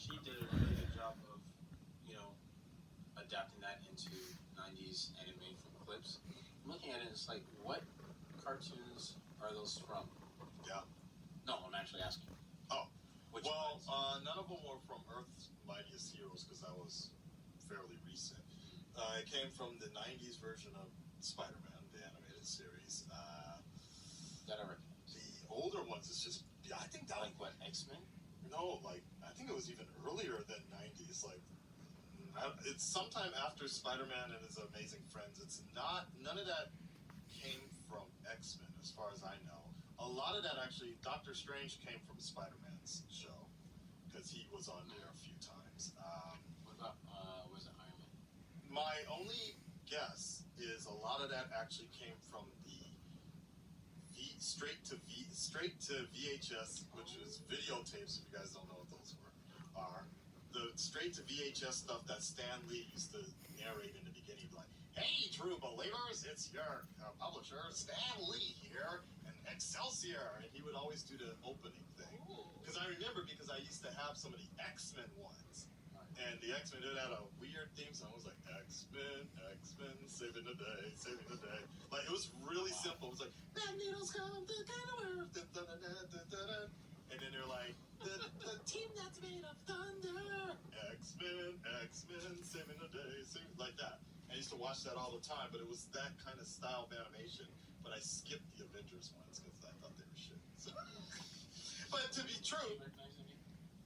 she did a really good job of, adapting that into 90s anime from clips. I'm looking at it, it's like, what cartoons are those from? Yeah. No, I'm actually asking. Oh. Which well, ones? None of them were from Earth's Mightiest Heroes because that was fairly recent. It came from the 90s version of Spider-Man, the animated series. That I recognize. The older ones is just, I think that Like what, X-Men? No, I think it was even earlier than 90s. It's sometime after Spider-Man and his Amazing Friends. None of that came from X-Men, as far as I know. A lot of that actually, Doctor Strange came from Spider-Man's show because he was on there a few times. What about, was it Iron Man? My only guess is a lot of that actually came from the straight to VHS, which is videotapes. If you guys don't know what those are the straight to VHS stuff that Stan Lee used to narrate in the beginning, like, "Hey, true believers, it's your publisher Stan Lee here, and Excelsior," and he would always do the opening thing. Because I remember, because I used to have some of the X-Men ones, and the X-Men did had a weird theme song. It was like X-Men, saving the day, saving the day. Like, it was really simple. It was like, Magneto's come to kind of Earth, and then they're like, the team that's made of thunder, X-Men, saving the day, like that. I used to watch that all the time, but it was that kind of style of animation. But I skipped the Avengers ones because I thought they were shit. So. But to be true, Do you recognize any?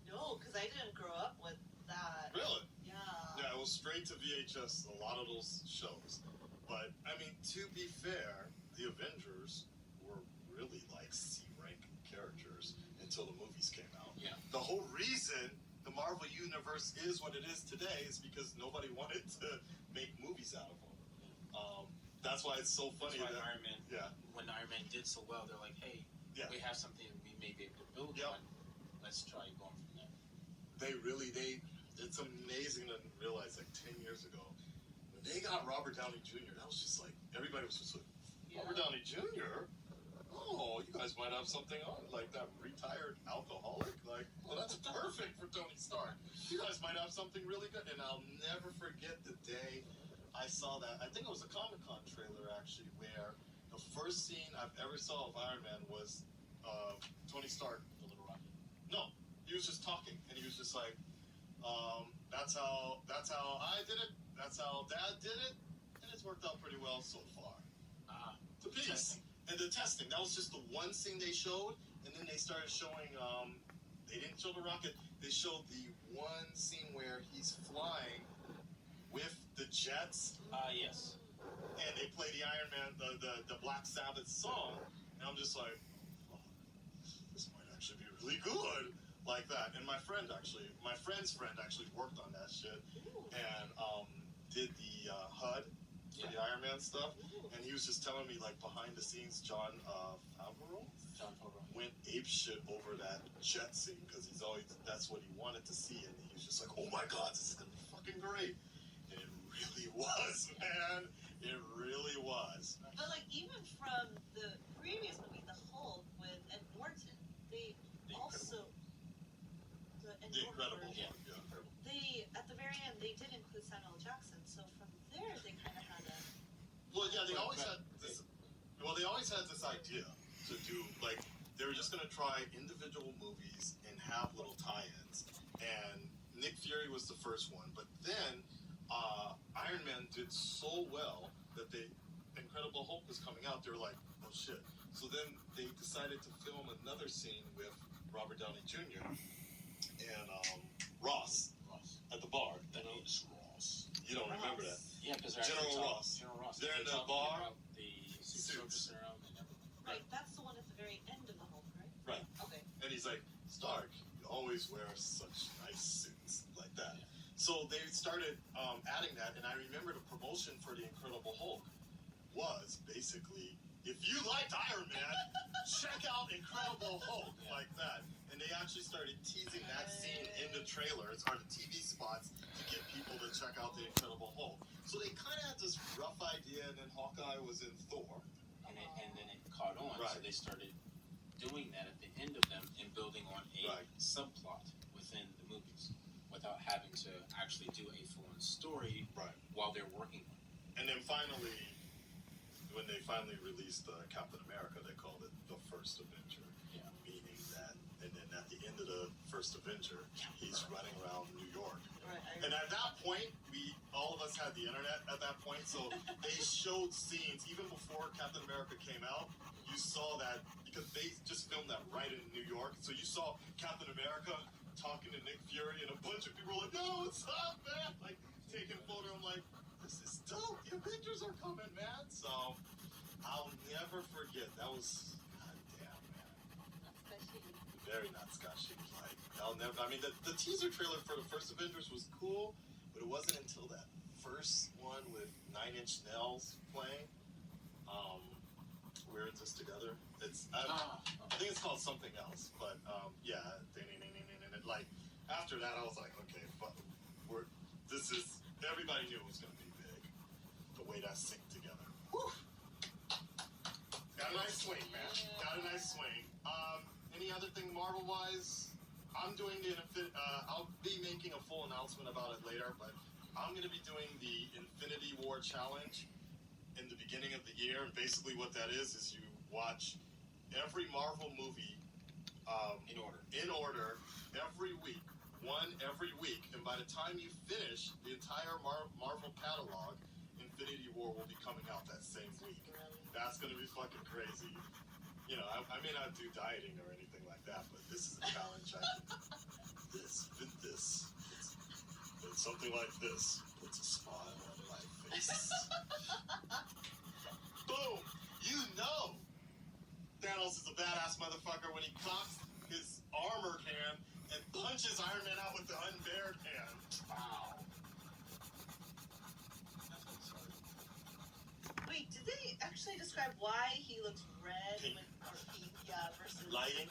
No, because I didn't grow up with that. really. Yeah. Yeah, it was straight to VHS, a lot of those shows. But, I mean, to be fair, the Avengers were really like C-rank characters until the movies came out. Yeah. The whole reason the Marvel Universe is what it is today is because nobody wanted to make movies out of them. That's why it's so funny That's why that Iron Man, yeah. when Iron Man did so well, they're like, hey, Yeah. we have something we may be able to build Yep. on. Let's try going from there. It's amazing to realize, like, 10 years ago, when they got Robert Downey Jr., that was just like, everybody was just like, Robert Downey Jr.? Oh, you guys might have something on, like that retired alcoholic. Like, well, that's perfect for Tony Stark. You guys might have something really good. And I'll never forget the day I saw that. I think it was a Comic-Con trailer, actually, where the first scene I've ever saw of Iron Man was Tony Stark. The Little Rocket. No, he was just talking, and he was just like, that's how I did it. That's how Dad did it, and it's worked out pretty well so far. The piece. Testing. And the testing, that was just the one scene they showed, and then they started showing, they didn't show the rocket, they showed the one scene where he's flying with the jets, Yes. and they play the Iron Man, the Black Sabbath song, and I'm just like, oh, this might actually be really good, like that. And my friend's friend actually worked on that shit, and did the HUD for the Iron Man stuff, and he was just telling me, like, behind the scenes, John Favreau went apeshit over that jet scene because that's what he wanted to see, and he was just like, oh my god, this is gonna be fucking great. And it really was, man. It really was. But, like, even from the previous movie, The Hulk with Ed Norton, they also... The Incredible version, Hulk, yeah. they, at the very end, they did include Samuel Jackson, so from there, they kind of had a... Well, yeah, they always had this idea to do, like, they were just going to try individual movies and have little tie-ins. And Nick Fury was the first one, but then Iron Man did so well that the Incredible Hulk was coming out. They were like, oh shit. So then they decided to film another scene with Robert Downey Jr. and Ross at the bar. That is Ross. You don't remember that? Yeah, because General Ross. General Ross. They're in the bar. The Suits. around and everything. Right, that's the one at the very end of The Hulk, right? Right. Okay. And he's like, Stark, you always wear such nice suits, like that. Yeah. So they started adding that, and I remember the promotion for the Incredible Hulk was basically, if you liked Iron Man, check out Incredible Hulk, like that. And they actually started teasing that scene in the trailers or the TV spots to get people to check out the Incredible Hulk. So they kind of had this rough idea, and then Hawkeye was in Thor. And then it caught on, Right. so they started doing that at the end of them and building on a subplot within the movies. without having to actually do a full-on story Right. while they're working on it. And then finally, when they finally released Captain America, they called it the First Avenger. Yeah. Meaning that, and then at the end of the First Avenger, he's running around New York. Right. And at that point, all of us had the internet at that point, so they showed scenes even before Captain America came out. You saw that because they just filmed that right in New York. So you saw Captain America talking to Nick Fury, and a bunch of people were like, "No, what's up, man?" Like taking photo. I'm like, "This is dope. The Avengers are coming, man." So I'll never forget. That was goddamn, man. Especially. Very not Scotchy. Like I'll never. I mean, the teaser trailer for the first Avengers was cool, but it wasn't until that first one with 9 Inch Nails playing. We're in this together. I think it's called something else, but yeah. Like after that, I was like, okay, fuck. Everybody knew it was gonna be big. The way that synced together. Whew. Got a nice swing, man. Got a nice swing. Any other thing Marvel-wise? I'm doing I'll be making a full announcement about it later, but I'm going to be doing the Infinity War Challenge in the beginning of the year. And basically what that is you watch every Marvel movie in order every week. One every week. And by the time you finish the entire Marvel catalog, Infinity War will be coming out that same week. That's going to be fucking crazy. You know, I may not do dieting or anything like that, but this is a challenge. It's something like this. Puts a smile on my face. Boom! You know Thanos is a badass motherfucker when he cocks his armored hand and punches Iron Man out with the unbared hand. Wow. Wait, did they actually describe why he looks red Pink. or pink? Yeah, versus Lighting.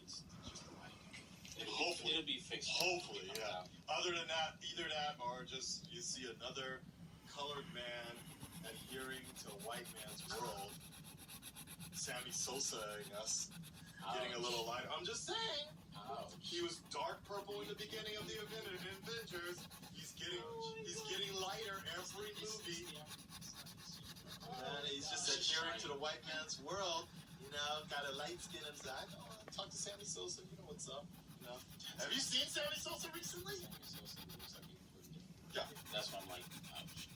It's just the lighting. Hopefully. It'll be fixed. Hopefully, yeah. Other than that, either that or just you see another colored man adhering to a white man's world. Sammy Sosa-ing us, getting a little light. I'm just saying. He was dark purple in the beginning of the Avengers. He's getting lighter every movie. And he's just adhering to the white man's world. You know, got a light skin inside. Oh, talk to Sammy Sosa. You know what's up. You know. Have you seen Sammy Sosa recently? Yeah. That's why I'm like, ouch.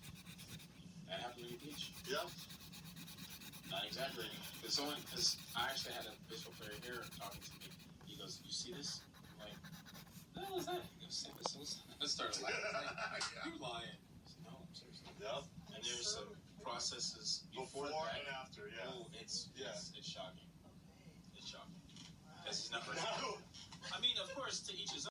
That happened to Beach. Yeah. Not exaggerating. Because I actually had a baseball player here talking to me. He goes, "You see this?" I'm like, "What the hell is that?" He goes, "Sammy Sosa." I started laughing. Like, "You're lying." I said, "No, I'm serious." Yeah. And there's some processes Before that. and after, yeah. Oh, it's shocking. Okay. It's shocking. Because he's not. No. I mean, of course, to each his own.